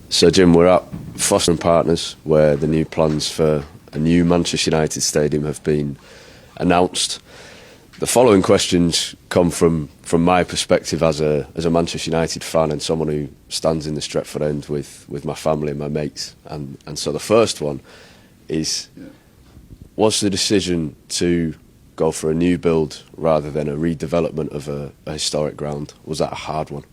So, Jim, we're at Foster and Partners, where the new plans for a new Manchester United stadium have been announced. The following questions come from my perspective as a Manchester United fan and someone who stands in the Stretford end with my family and my mates. And so the first one is, was the decision to go for a new build rather than a redevelopment of a historic ground, was that a hard one?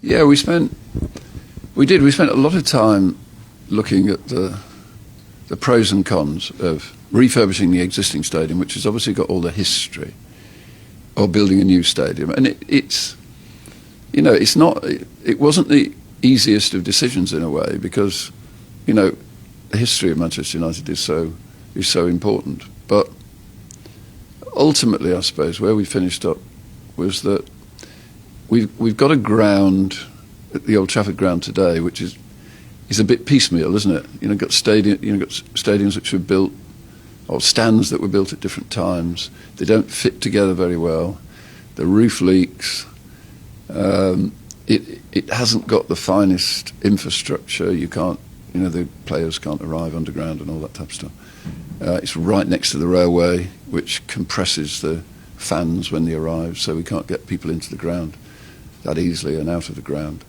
Yeah, we spent a lot of time looking at the pros and cons of refurbishing the existing stadium, which has obviously got all the history, or building a new stadium. And it wasn't the easiest of decisions in a way, because, the history of Manchester United is so important. But ultimately, I suppose, where we finished up was that we've got a ground at the Old Trafford ground today, which is a bit piecemeal, isn't it? Got stadiums which were built, or stands that were built at different times. They don't fit together very well. The roof leaks. It hasn't got the finest infrastructure. You can't, the players can't arrive underground and all that type of stuff. It's right next to the railway, which compresses the fans when they arrive, so we can't get people into the ground that easily and out of the ground.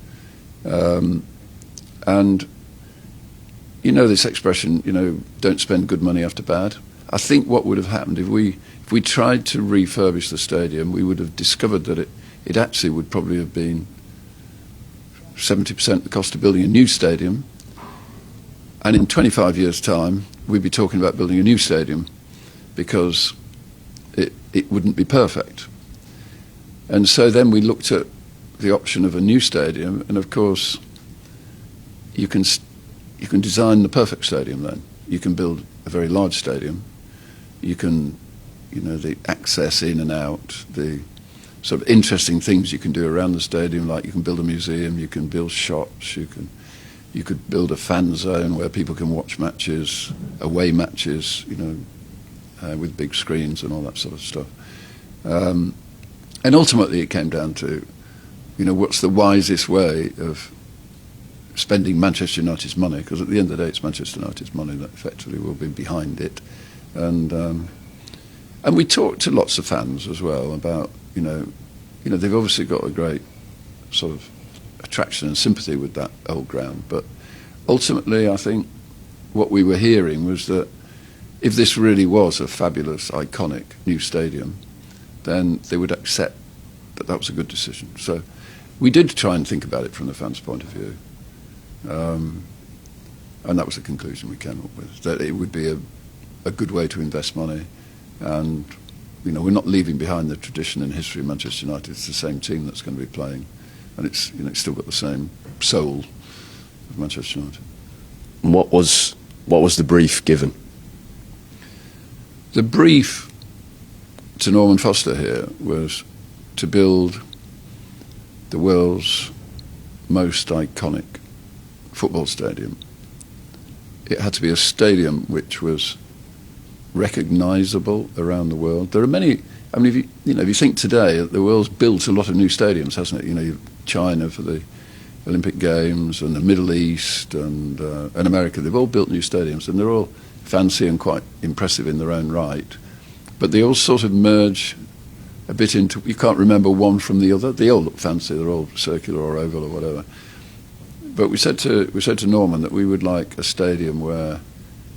And this expression, don't spend good money after bad. I think what would have happened if we tried to refurbish the stadium, we would have discovered that it actually would probably have been 70% the cost of building a new stadium, and in 25 years' time we'd be talking about building a new stadium because it wouldn't be perfect. And so then we looked at the option of a new stadium, and of course you can design the perfect stadium. Then you can build a very large stadium. You can, the access in and out, the sort of interesting things you can do around the stadium, like you can build a museum, you can build shops, you could build a fan zone where people can watch matches, away matches, with big screens and all that sort of stuff. And ultimately it came down to, what's the wisest way of spending Manchester United's money, because at the end of the day it's Manchester United's money that effectively will be behind it. And we talked to lots of fans as well about, they've obviously got a great sort of attraction and sympathy with that old ground, but ultimately I think what we were hearing was that if this really was a fabulous, iconic new stadium, then they would accept that was a good decision. So we did try and think about it from the fans' point of view. And that was the conclusion we came up with, that it would be a good way to invest money. And, we're not leaving behind the tradition and history of Manchester United. It's the same team that's going to be playing. And it's still got the same soul of Manchester United. And what was the brief given? The brief to Norman Foster here was to build the world's most iconic football stadium. It had to be a stadium which was recognisable around the world. There are many. I mean, if you think today, the world's built a lot of new stadiums, hasn't it? China for the Olympic Games, and the Middle East, and America. They've all built new stadiums, and they're all fancy and quite impressive in their own right. But they all sort of merge a bit into. You can't remember one from the other. They all look fancy. They're all circular or oval or whatever. But we said to Norman that we would like a stadium where,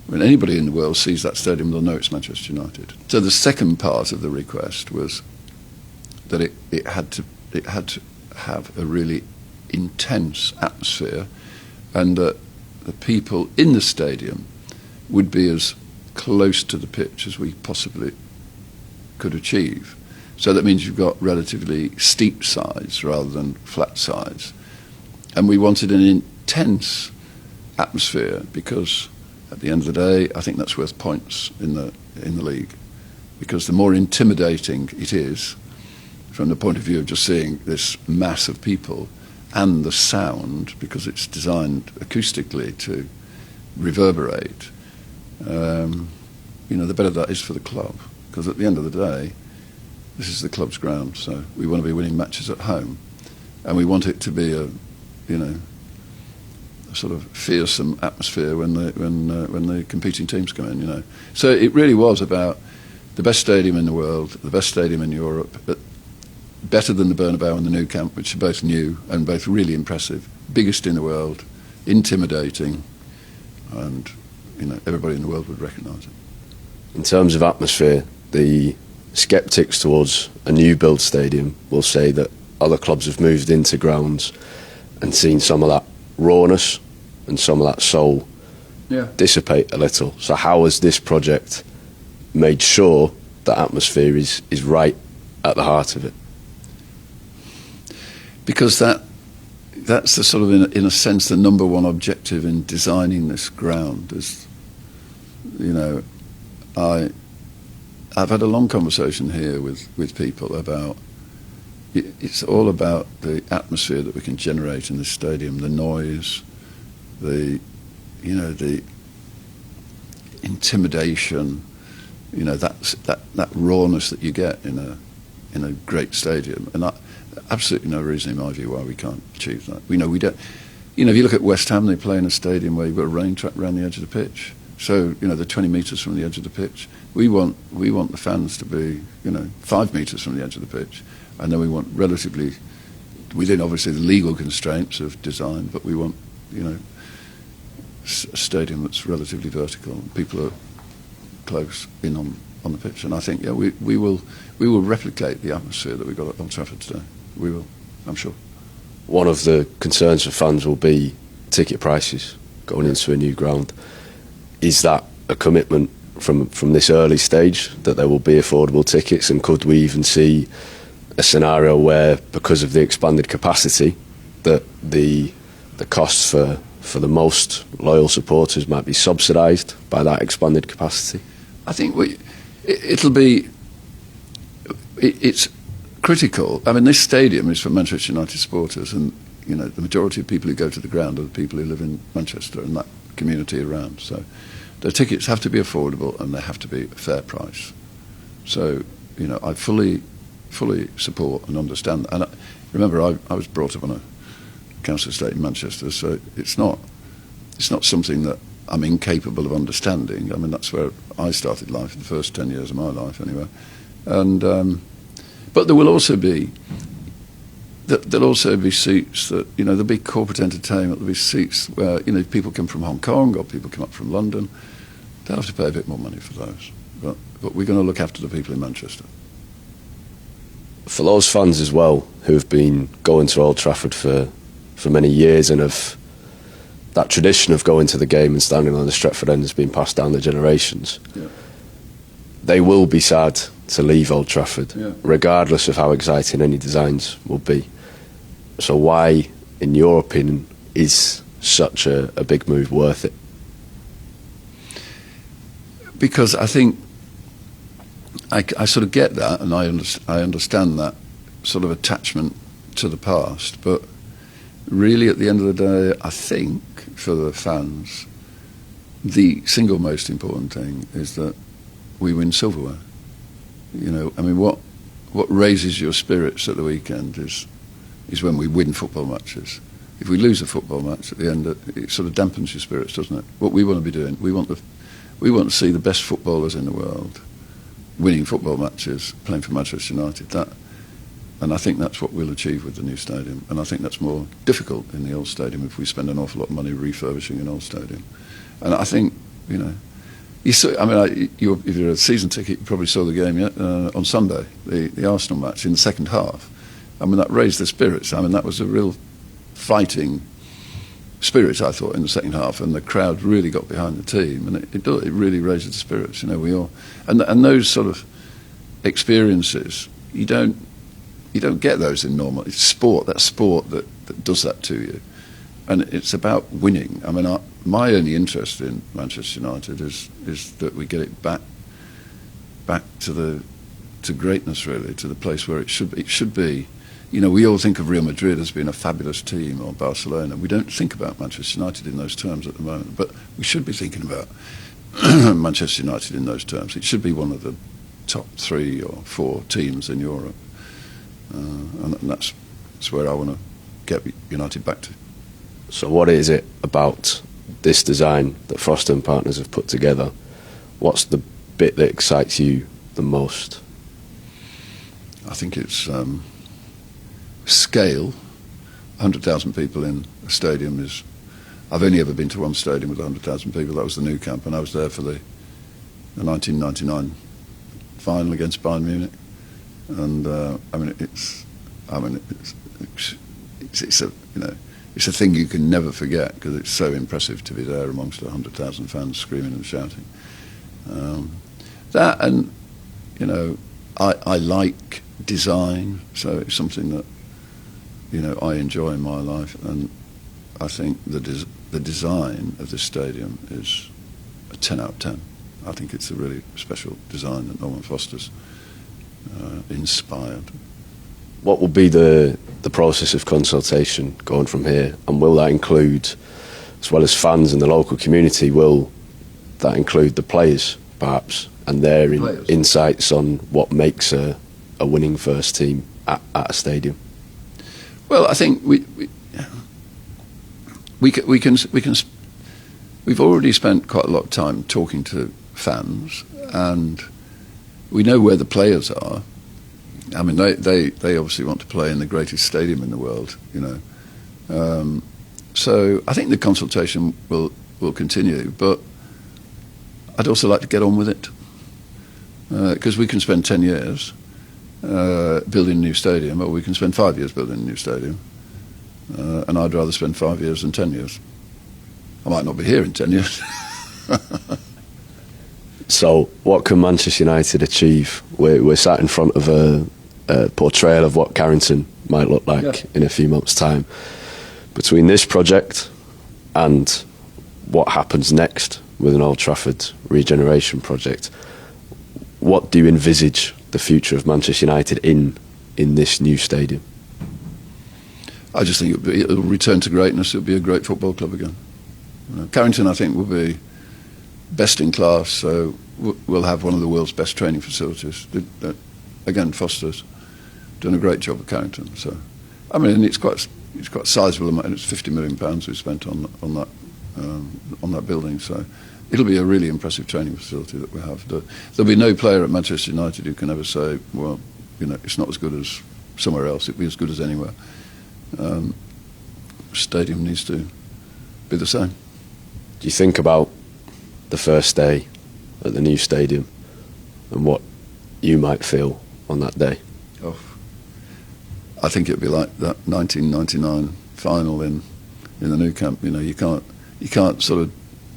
when anybody in the world sees that stadium, they'll know it's Manchester United. So the second part of the request was that it had to have a really intense atmosphere, and that the people in the stadium would be as close to the pitch as we possibly could achieve. So that means you've got relatively steep sides rather than flat sides. And we wanted an intense atmosphere because, at the end of the day, I think that's worth points in the league. Because the more intimidating it is, from the point of view of just seeing this mass of people, and the sound, because it's designed acoustically to reverberate, the better that is for the club. Because at the end of the day, this is the club's ground, so we want to be winning matches at home, and we want it to be sort of fearsome atmosphere when the competing teams come in. So it really was about the best stadium in the world, the best stadium in Europe, but better than the Bernabeu and the Nou Camp, which are both new and both really impressive, biggest in the world, intimidating, and everybody in the world would recognise it. In terms of atmosphere, the sceptics towards a new build stadium will say that other clubs have moved into grounds and seen some of that rawness and some of that soul dissipate a little. So how has this project made sure that atmosphere is right at the heart of it? Because that's the sort of, in a sense, the number one objective in designing this ground. Is, I've had a long conversation here with people about, it's all about the atmosphere that we can generate in this stadium, the noise, the intimidation, that rawness that you get in a great stadium, and absolutely no reason in my view why we can't achieve that. We don't. If you look at West Ham, they play in a stadium where you've got a running track around the edge of the pitch. So they're 20 metres from the edge of the pitch. We want the fans to be 5 metres from the edge of the pitch, and then we want relatively, within obviously the legal constraints of design, but we want a stadium that's relatively vertical. And people are close in on the pitch, and I think we will replicate the atmosphere that we got at Old Trafford today. We will, I'm sure. One of the concerns for fans will be ticket prices going into a new ground. Is that a commitment from this early stage that there will be affordable tickets, and could we even see a scenario where, because of the expanded capacity, that the costs for the most loyal supporters might be subsidised by that expanded capacity? I think it's critical. I mean, this stadium is for Manchester United supporters, and the majority of people who go to the ground are the people who live in Manchester and that community around. So the tickets have to be affordable and they have to be a fair price. So I fully support and understand. And remember, I was brought up on a council estate in Manchester, so it's not something that I'm incapable of understanding. I mean, that's where I started life, the first 10 years of my life anyway. And but there will also be seats that there'll be corporate entertainment. There'll be seats where people come from Hong Kong or people come up from London. They'll have to pay a bit more money for those. But we're going to look after the people in Manchester. For those fans as well who have been going to Old Trafford for many years and have that tradition of going to the game and standing on the Stretford end has been passed down the generations. Yeah. They will be sad to leave Old Trafford, regardless of how exciting any designs will be. So why, in your opinion, is such a big move worth it? Because I think I sort of get that, and I understand that sort of attachment to the past, but really at the end of the day, I think for the fans, the single most important thing is that we win silverware. I mean, what raises your spirits at the weekend is when we win football matches. If we lose a football match at the end, it sort of dampens your spirits, doesn't it? What we want to be doing, we want to see the best footballers in the world winning football matches, playing for Manchester United. And I think that's what we'll achieve with the new stadium. And I think that's more difficult in the old stadium if we spend an awful lot of money refurbishing an old stadium. And I think, you saw, if you're a season ticket, you probably saw the game on Sunday, the Arsenal match in the second half. I mean, that raised the spirits. I mean, that was a real fighting spirit, I thought, in the second half, and the crowd really got behind the team, and it really raised the spirits. We all, and those sort of experiences, you don't get those in normal. It's sport. That's sport that does that to you, and it's about winning. I mean, my only interest in Manchester United is that we get it back to greatness, really, to the place where it should be. It should be. We all think of Real Madrid as being a fabulous team, or Barcelona. We don't think about Manchester United in those terms at the moment, but we should be thinking about Manchester United in those terms. It should be one of the top 3 or 4 teams in Europe, and that's where I want to get United back to. So what is it about this design that Foster and Partners have put together? What's the bit that excites you the most? I think it's scale. 100,000 people in a stadium is... I've only ever been to one stadium with 100,000 people. That was the Nou Camp, and I was there for the 1999 final against Bayern Munich. And it's a, you know, it's a thing you can never forget, because it's so impressive to be there amongst 100,000 fans screaming and shouting. That, and you know, I like design, so it's something that, you know, I enjoy in my life, and I think the design of this stadium is a 10 out of 10. I think it's a really special design that Norman Foster's inspired. What will be the process of consultation going from here, and will that include, as well as fans and the local community, will that include the players perhaps, and their insights on what makes a winning first team at a stadium? Well, I think we've already spent quite a lot of time talking to fans, and we know where the players are. I mean, they obviously want to play in the greatest stadium in the world, you know. So I think the consultation will continue, but I'd also like to get on with it, because we can spend 10 years building a new stadium, or we can spend 5 years building a new stadium, and I'd rather spend 5 years than 10 years. I might not be here in 10 years. So what can Manchester United achieve? We're sat in front of a portrayal of what Carrington might look like in a few months' time. Between this project and what happens next with an Old Trafford regeneration project, what do you envisage the future of Manchester United in this new stadium? I just think it'll return to greatness. It'll be a great football club again. You know, Carrington, I think, will be best in class, so we'll have one of the world's best training facilities. Again, Foster's done a great job at Carrington. So, I mean, it's quite a sizable amount. It's £50 million we spent on that building. So, it'll be a really impressive training facility that we have. There'll be no player at Manchester United who can ever say, well, you know, it's not as good as somewhere else. It'll be as good as anywhere. Stadium needs to be the same. Do you think about the first day at the new stadium and what you might feel on that day? Oh, I think it'd be like that 1999 final in the Nou Camp. You know, you can't sort of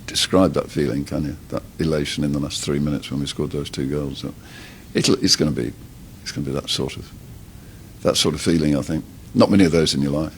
describe that feeling, can you? That elation in the last 3 minutes when we scored those 2 goals. So it's going to be that sort of feeling. I think not many of those in your life.